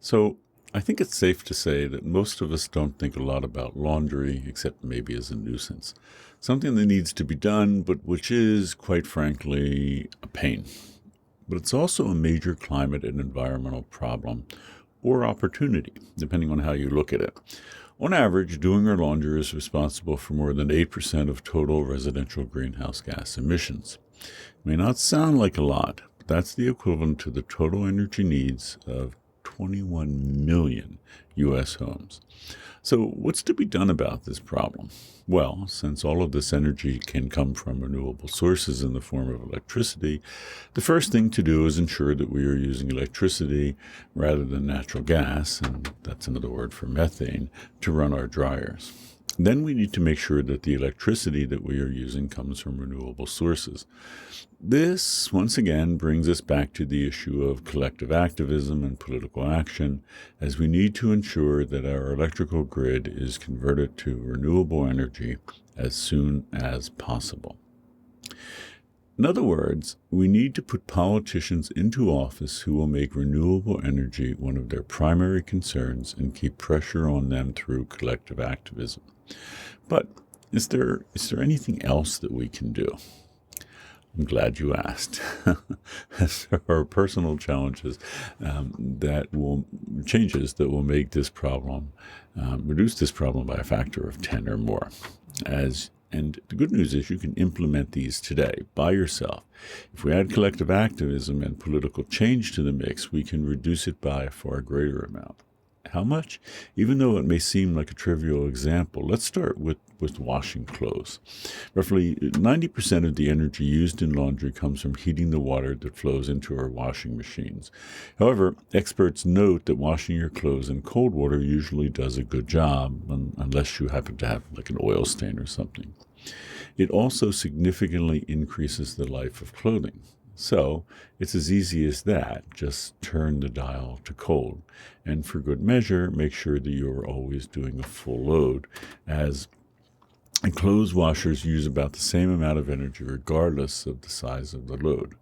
So I think it's safe to say that most of us don't think a lot about laundry, except maybe as a nuisance. Something that needs to be done, but which is, quite frankly, a pain. But it's also a major climate and environmental problem, or opportunity, depending on how you look at it. On average, doing our laundry is responsible for more than 8% of total residential greenhouse gas emissions. It may not sound like a lot, but that's the equivalent to the total energy needs of 21 million U.S. homes. So, what's to be done about this problem? Well, since all of this energy can come from renewable sources in the form of electricity, the first thing to do is ensure that we are using electricity rather than natural gas, and that's another word for methane, to run our dryers. Then we need to make sure that the electricity that we are using comes from renewable sources. This, once again, brings us back to the issue of collective activism and political action, as we need to ensure that our electrical grid is converted to renewable energy as soon as possible. In other words, we need to put politicians into office who will make renewable energy one of their primary concerns and keep pressure on them through collective activism. But is there anything else that we can do? I'm glad you asked. There are personal challenges changes that will make this problem, reduce this problem by a factor of 10 or more. And the good news is you can implement these today by yourself. If we add collective activism and political change to the mix, we can reduce it by a far greater amount. How much? Even though it may seem like a trivial example, let's start with washing clothes. Roughly 90% of the energy used in laundry comes from heating the water that flows into our washing machines. However, experts note that washing your clothes in cold water usually does a good job, unless you happen to have like an oil stain or something. It also significantly increases the life of clothing. So it's as easy as that. Just turn the dial to cold. And for good measure, make sure that you are always doing a full load, as clothes washers use about the same amount of energy regardless of the size of the load.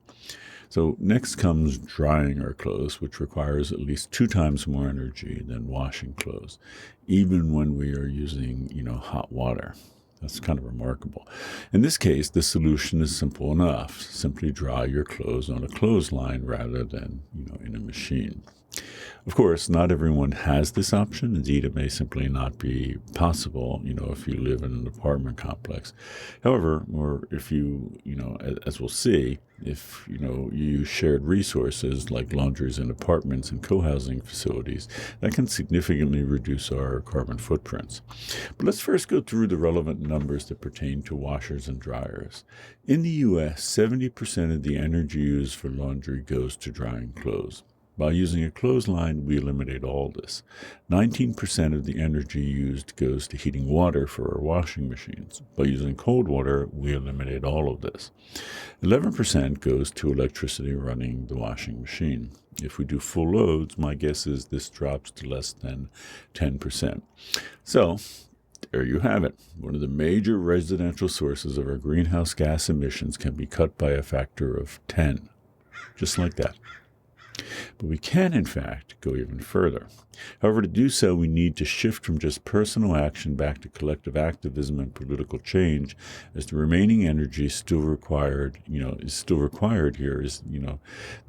So next comes drying our clothes, which requires at least 2 times more energy than washing clothes, even when we are using, hot water. That's kind of remarkable. In this case, the solution is simple enough. Simply dry your clothes on a clothesline rather than, in a machine. Of course, not everyone has this option. Indeed, it may simply not be possible, if you live in an apartment complex. However, or if you, as we'll see, if, you use shared resources like laundries in apartments and co-housing facilities, that can significantly reduce our carbon footprints. But let's first go through the relevant numbers that pertain to washers and dryers. In the U.S., 70% of the energy used for laundry goes to drying clothes. By using a clothesline, we eliminate all this. 19% of the energy used goes to heating water for our washing machines. By using cold water, we eliminate all of this. 11% goes to electricity running the washing machine. If we do full loads, my guess is this drops to less than 10%. So, there you have it. One of the major residential sources of our greenhouse gas emissions can be cut by a factor of 10. Just like that. But we can, in fact, go even further. However, to do so, we need to shift from just personal action back to collective activism and political change, as the remaining energy still required, here is,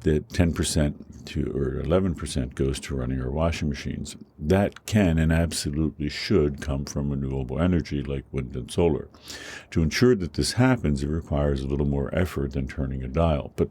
that 10% or 11% goes to running our washing machines. That can and absolutely should come from renewable energy like wind and solar. To ensure that this happens, it requires a little more effort than turning a dial, but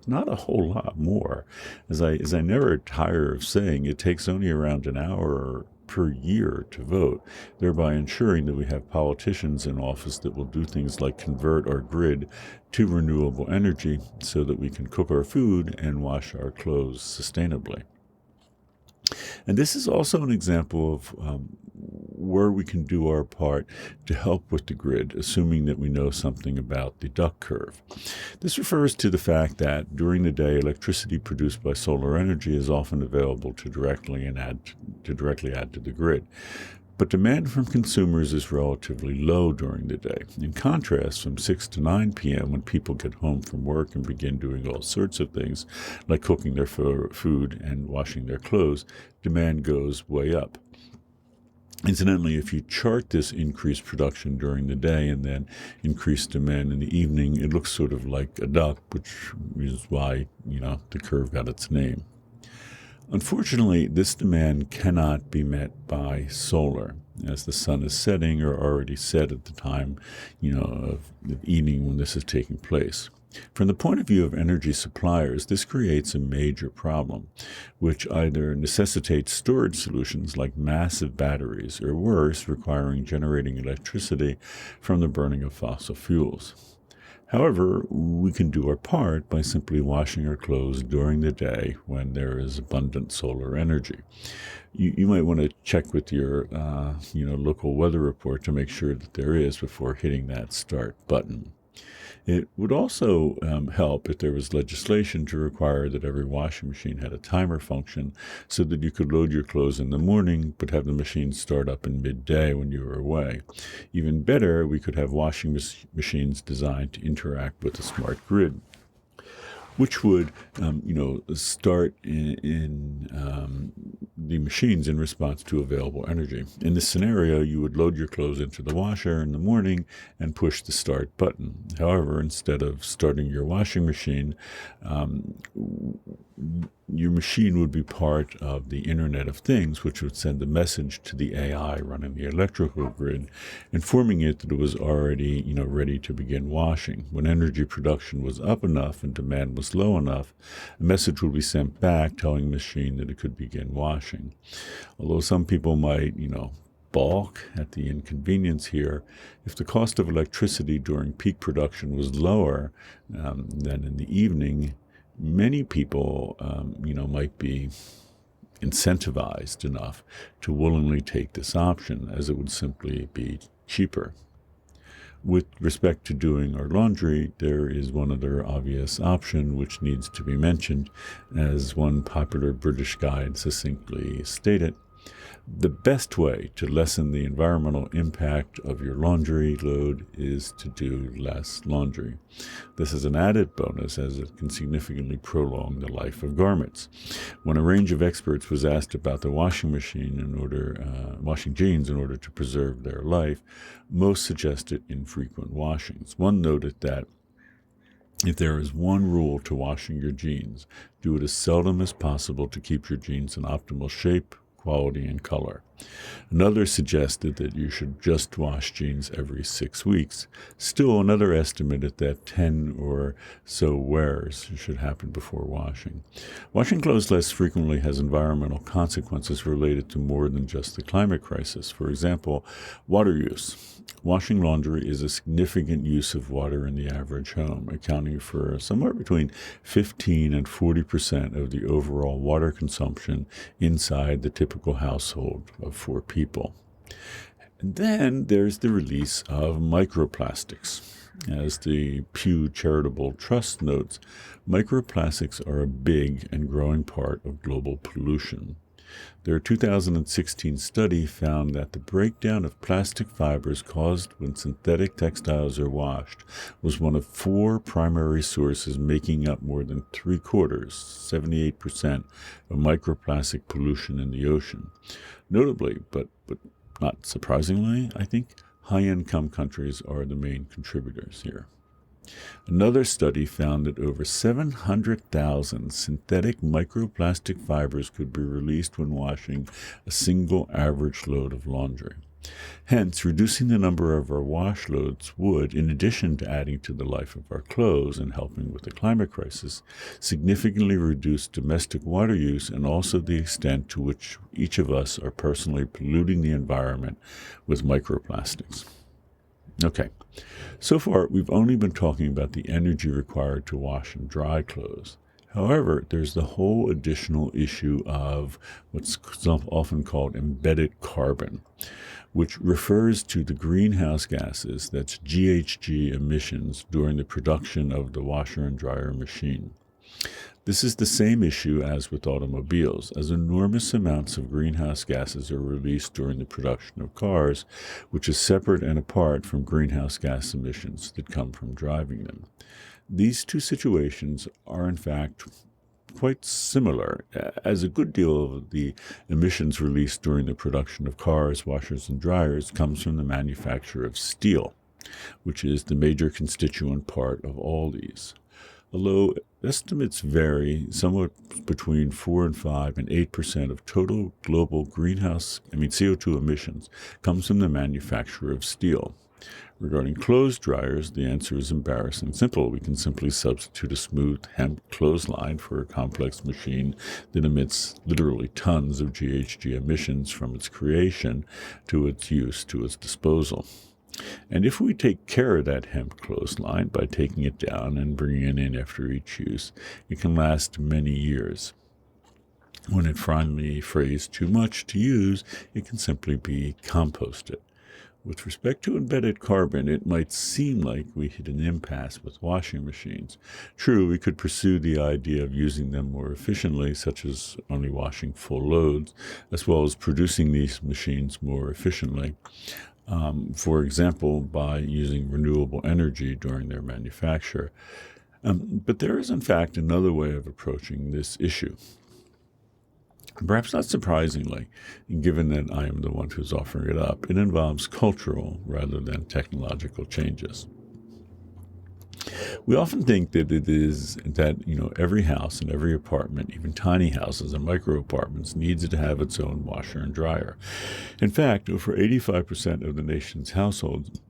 not a whole lot more. As I never tire of saying, it takes only around an hour per year to vote, thereby ensuring that we have politicians in office that will do things like convert our grid to renewable energy so that we can cook our food and wash our clothes sustainably. And this is also an example of where we can do our part to help with the grid, assuming that we know something about the duck curve. This refers to the fact that during the day, electricity produced by solar energy is often available to directly add to the grid. But demand from consumers is relatively low during the day. In contrast, from 6 to 9 p.m., when people get home from work and begin doing all sorts of things, like cooking their food and washing their clothes, demand goes way up. Incidentally, if you chart this increased production during the day and then increased demand in the evening, it looks sort of like a duck, which is why, the curve got its name. Unfortunately, this demand cannot be met by solar, as the sun is setting or already set at the time, of the evening when this is taking place. From the point of view of energy suppliers, this creates a major problem, which either necessitates storage solutions like massive batteries, or worse, requiring generating electricity from the burning of fossil fuels. However, we can do our part by simply washing our clothes during the day when there is abundant solar energy. You might want to check with your local weather report to make sure that there is before hitting that start button. It would also help if there was legislation to require that every washing machine had a timer function so that you could load your clothes in the morning but have the machine start up in midday when you were away. Even better, we could have washing machines designed to interact with a smart grid, which would, start in the machines in response to available energy. In this scenario, you would load your clothes into the washer in the morning and push the start button. However, instead of starting your washing machine, your machine would be part of the Internet of Things, which would send a message to the AI running the electrical grid, informing it that it was already, ready to begin washing. When energy production was up enough and demand was low enough, a message would be sent back telling the machine that it could begin washing. Although some people might, balk at the inconvenience here, if the cost of electricity during peak production was lower than in the evening, many people, might be incentivized enough to willingly take this option, as it would simply be cheaper. With respect to doing our laundry, there is one other obvious option which needs to be mentioned, as one popular British guide succinctly stated. The best way to lessen the environmental impact of your laundry load is to do less laundry. This is an added bonus, as it can significantly prolong the life of garments. When a range of experts was asked about the washing jeans in order to preserve their life, most suggested infrequent washings. One noted that if there is one rule to washing your jeans, do it as seldom as possible to keep your jeans in optimal shape, quality, and color. Another suggested that you should just wash jeans every 6 weeks. Still, another estimated that 10 or so wears should happen before washing. Washing clothes less frequently has environmental consequences related to more than just the climate crisis. For example, water use. Washing laundry is a significant use of water in the average home, accounting for somewhere between 15 and 40% of the overall water consumption inside the typical household of 4 people. And then there's the release of microplastics. As the Pew Charitable Trust notes, microplastics are a big and growing part of global pollution. Their 2016 study found that the breakdown of plastic fibers caused when synthetic textiles are washed was one of 4 primary sources, making up more than 3/4, 78%, of microplastic pollution in the ocean. Notably, but not surprisingly, I think, high-income countries are the main contributors here. Another study found that over 700,000 synthetic microplastic fibers could be released when washing a single average load of laundry. Hence, reducing the number of our wash loads would, in addition to adding to the life of our clothes and helping with the climate crisis, significantly reduce domestic water use and also the extent to which each of us are personally polluting the environment with microplastics. Okay, so far we've only been talking about the energy required to wash and dry clothes. However, there's the whole additional issue of what's often called embedded carbon, which refers to the greenhouse gases, that's GHG emissions, during the production of the washer and dryer machine. This is the same issue as with automobiles, as enormous amounts of greenhouse gases are released during the production of cars, which is separate and apart from greenhouse gas emissions that come from driving them. These two situations are, in fact, quite similar, as a good deal of the emissions released during the production of cars, washers, and dryers comes from the manufacture of steel, which is the major constituent part of all these. Although estimates vary somewhat between 4 and 5 and 8% of total global CO2 emissions comes from the manufacture of steel. Regarding clothes dryers, the answer is embarrassing simple. We can simply substitute a smooth hemp clothesline for a complex machine that emits literally tons of GHG emissions from its creation to its use to its disposal. And if we take care of that hemp clothesline by taking it down and bringing it in after each use, it can last many years. When it finally frays too much to use, it can simply be composted. With respect to embedded carbon, it might seem like we hit an impasse with washing machines. True, we could pursue the idea of using them more efficiently, such as only washing full loads, as well as producing these machines more efficiently. For example, by using renewable energy during their manufacture. But there is, in fact, another way of approaching this issue. Perhaps not surprisingly, given that I am the one who's offering it up, it involves cultural rather than technological changes. We often think that it is that, every house and every apartment, even tiny houses and micro apartments, needs to have its own washer and dryer. In fact, over 85% of the nation's households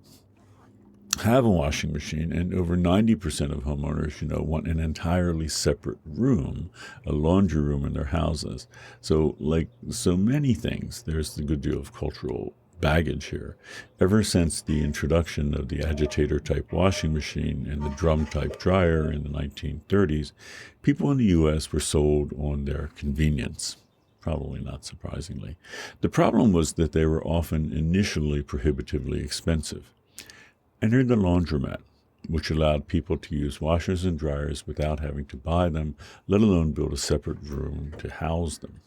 have a washing machine, and over 90% of homeowners, want an entirely separate room, a laundry room in their houses. So, like so many things, there's a good deal of cultural baggage here. Ever since the introduction of the agitator-type washing machine and the drum-type dryer in the 1930s, people in the U.S. were sold on their convenience. Probably not surprisingly. The problem was that they were often initially prohibitively expensive. Enter the laundromat, which allowed people to use washers and dryers without having to buy them, let alone build a separate room to house them.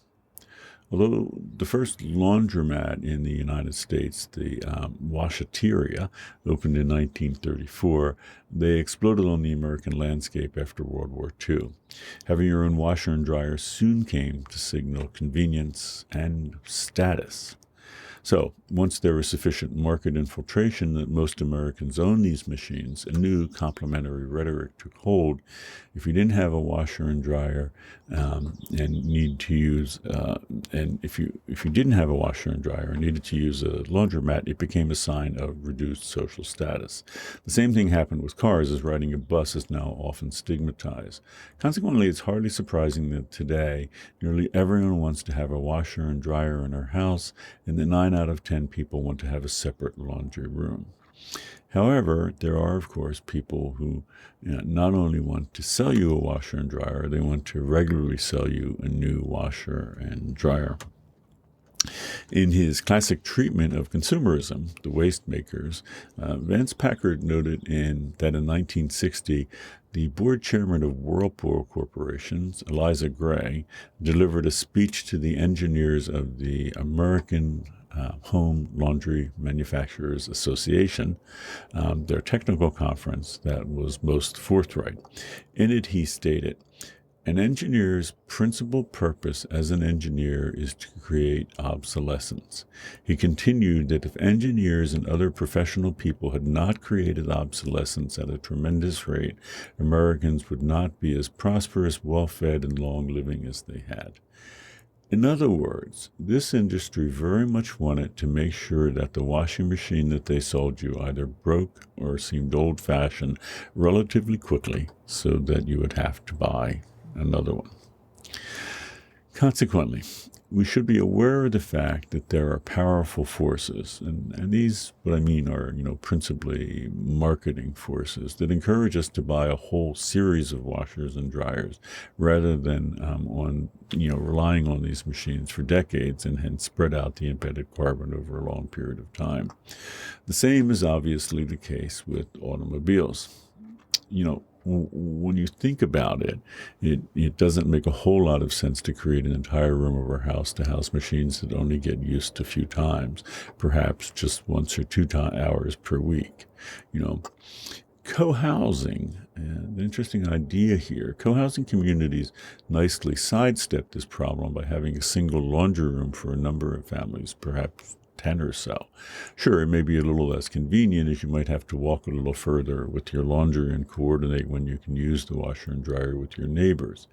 Although the first laundromat in the United States, the washateria, opened in 1934, they exploded on the American landscape after World War II. Having your own washer and dryer soon came to signal convenience and status. So, once there was sufficient market infiltration that most Americans owned these machines, a new complementary rhetoric took hold. If you didn't have a washer and dryer, and need to use, and if you didn't have a washer and dryer and needed to use a laundromat, it became a sign of reduced social status. The same thing happened with cars, as riding a bus is now often stigmatized. Consequently, it's hardly surprising that today nearly everyone wants to have a washer and dryer in their house, and that 9 out of 10 people want to have a separate laundry room. However, there are, of course, people who not only want to sell you a washer and dryer, they want to regularly sell you a new washer and dryer. In his classic treatment of consumerism, The Waste Makers, Vance Packard noted that in 1960, the board chairman of Whirlpool Corporations, Eliza Gray, delivered a speech to the engineers of the American Home Laundry Manufacturers Association, their technical conference that was most forthright. In it, he stated, "An engineer's principal purpose as an engineer is to create obsolescence." He continued that if engineers and other professional people had not created obsolescence at a tremendous rate, Americans would not be as prosperous, well-fed, and long-living as they had. In other words, this industry very much wanted to make sure that the washing machine that they sold you either broke or seemed old-fashioned relatively quickly so that you would have to buy another one. Consequently, we should be aware of the fact that there are powerful forces, and these, what I mean, are principally marketing forces that encourage us to buy a whole series of washers and dryers rather than relying on these machines for decades and hence spread out the embedded carbon over a long period of time. The same is obviously the case with automobiles. when you think about it, it doesn't make a whole lot of sense to create an entire room of our house to house machines that only get used a few times, perhaps just once or hours per week. You know, co-housing, an interesting idea here. Co-housing communities nicely sidestep this problem by having a single laundry room for a number of families, perhaps 10 or so. Sure, it may be a little less convenient as you might have to walk a little further with your laundry and coordinate when you can use the washer and dryer with your neighbors.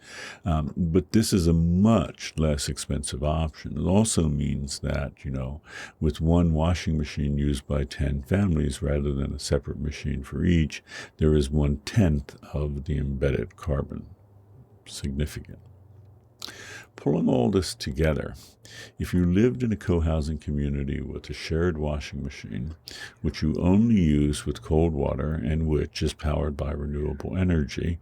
But this is a much less expensive option. It also means that, with one washing machine used by 10 families rather than a separate machine for each, there is 1/10 of the embedded carbon. Significant. Pulling all this together, if you lived in a co-housing community with a shared washing machine, which you only use with cold water and which is powered by renewable energy,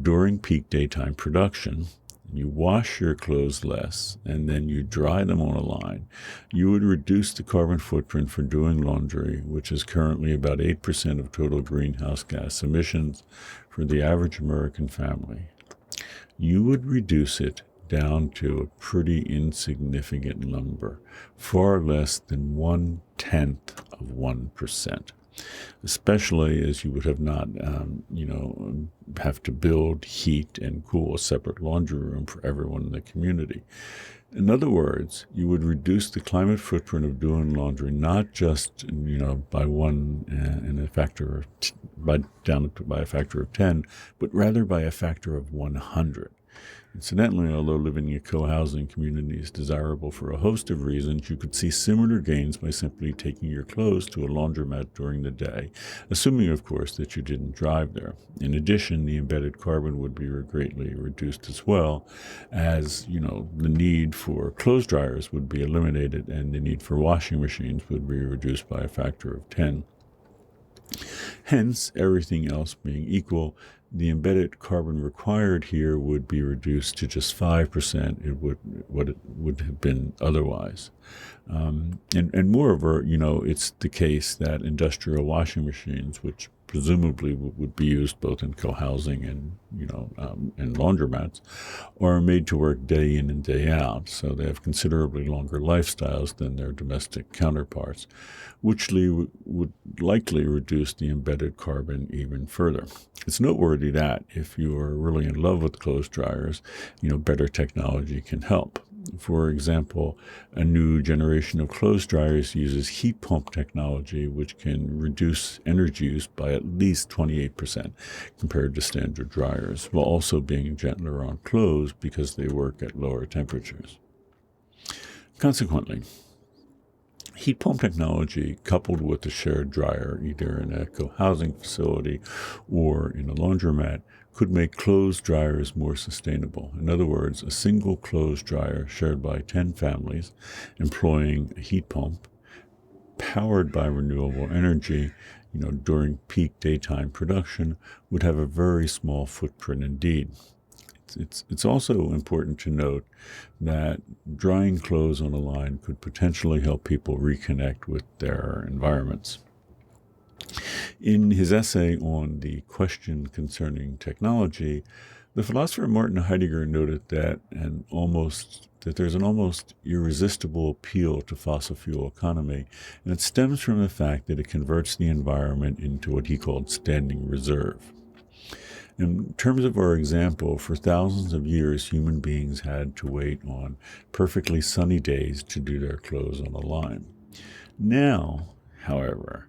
during peak daytime production, you wash your clothes less and then you dry them on a line, you would reduce the carbon footprint for doing laundry, which is currently about 8% of total greenhouse gas emissions for the average American family. You would reduce it down to a pretty insignificant number, far less than 1/10 of 1%, especially as you would have not, have to build, heat, and cool a separate laundry room for everyone in the community. In other words, you would reduce the climate footprint of doing laundry not just, by one in a factor by a factor of 10, but rather by a factor of 100. Incidentally, although living in a co-housing community is desirable for a host of reasons, you could see similar gains by simply taking your clothes to a laundromat during the day, assuming, of course, that you didn't drive there. In addition, the embedded carbon would be greatly reduced as well, as, the need for clothes dryers would be eliminated and the need for washing machines would be reduced by a factor of 10. Hence, everything else being equal, the embedded carbon required here would be reduced to just 5% what it would have been otherwise. And moreover, it's the case that industrial washing machines, which presumably would be used both in co-housing and, and laundromats, are made to work day in and day out. So they have considerably longer lifestyles than their domestic counterparts, which would likely reduce the embedded carbon even further. It's noteworthy that if you are really in love with clothes dryers, better technology can help. For example, a new generation of clothes dryers uses heat pump technology, which can reduce energy use by at least 28% compared to standard dryers, while also being gentler on clothes because they work at lower temperatures. Consequently, heat pump technology coupled with a shared dryer, either in a co-housing facility or in a laundromat, could make clothes dryers more sustainable. In other words, a single clothes dryer shared by 10 families employing a heat pump powered by renewable energy, during peak daytime production would have a very small footprint indeed. It's also important to note that drying clothes on a line could potentially help people reconnect with their environments. In his essay on the question concerning technology, the philosopher Martin Heidegger noted that there's an almost irresistible appeal to fossil fuel economy, and it stems from the fact that it converts the environment into what he called standing reserve. In terms of our example, for thousands of years, human beings had to wait on perfectly sunny days to do their clothes on a line. Now, however,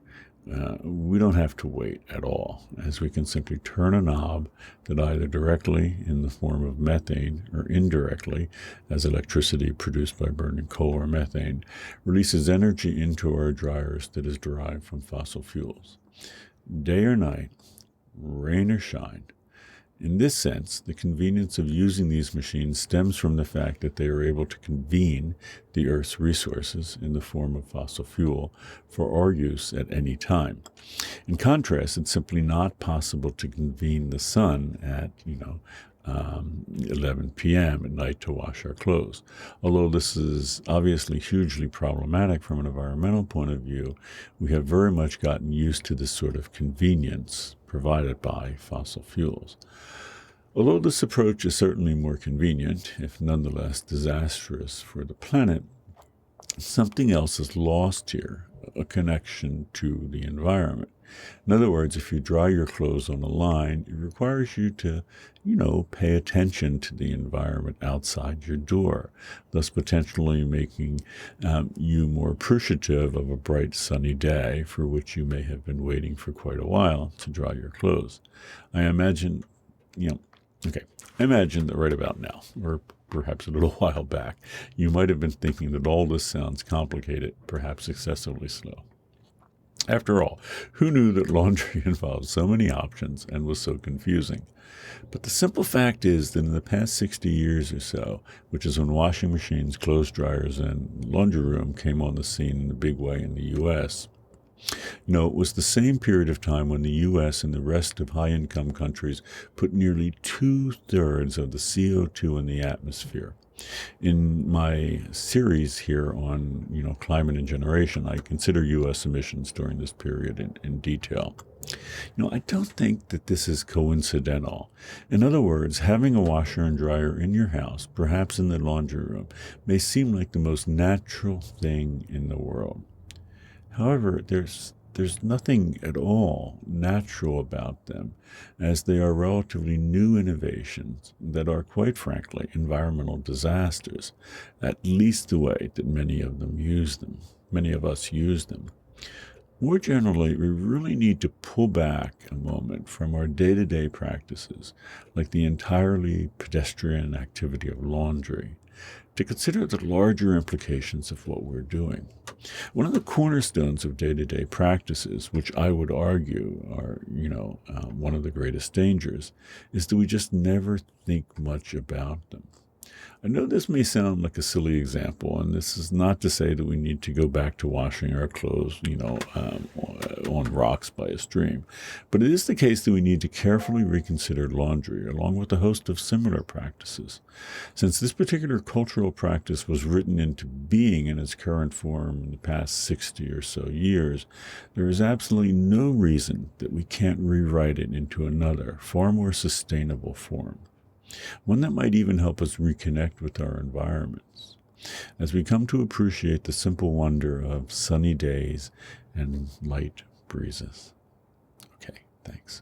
we don't have to wait at all, as we can simply turn a knob that either directly in the form of methane or indirectly as electricity produced by burning coal or methane releases energy into our dryers that is derived from fossil fuels. Day or night, rain or shine. In this sense, the convenience of using these machines stems from the fact that they are able to convene the Earth's resources in the form of fossil fuel for our use at any time. In contrast, it's simply not possible to convene the sun at, 11 p.m. at night to wash our clothes. Although this is obviously hugely problematic from an environmental point of view, we have very much gotten used to this sort of convenience provided by fossil fuels. Although this approach is certainly more convenient, if nonetheless disastrous for the planet, something else is lost here, a connection to the environment. In other words, if you dry your clothes on a line, it requires you to, pay attention to the environment outside your door, thus potentially making you more appreciative of a bright sunny day for which you may have been waiting for quite a while to dry your clothes. I imagine that right about now, or perhaps a little while back, you might have been thinking that all this sounds complicated, perhaps excessively slow. After all, who knew that laundry involved so many options and was so confusing? But the simple fact is that in the past 60 years or so, which is when washing machines, clothes dryers, and laundry room came on the scene in a big way in the U.S., it was the same period of time when the U.S. and the rest of high-income countries put nearly 2/3 of the CO2 in the atmosphere. In my series here on, climate and generation, I consider U.S. emissions during this period in detail. I don't think that this is coincidental. In other words, having a washer and dryer in your house, perhaps in the laundry room, may seem like the most natural thing in the world. However, there's nothing at all natural about them, as they are relatively new innovations that are, quite frankly, environmental disasters, at least the way that many of us use them. More generally, we really need to pull back a moment from our day-to-day practices, like the entirely pedestrian activity of laundry, to consider the larger implications of what we're doing. One of the cornerstones of day-to-day practices, which I would argue are, one of the greatest dangers, is that we just never think much about them. I know this may sound like a silly example, and this is not to say that we need to go back to washing our clothes, on rocks by a stream. But it is the case that we need to carefully reconsider laundry, along with a host of similar practices. Since this particular cultural practice was written into being in its current form in the past 60 or so years, there is absolutely no reason that we can't rewrite it into another, far more sustainable form. One that might even help us reconnect with our environments, as we come to appreciate the simple wonder of sunny days and light breezes. Okay, thanks.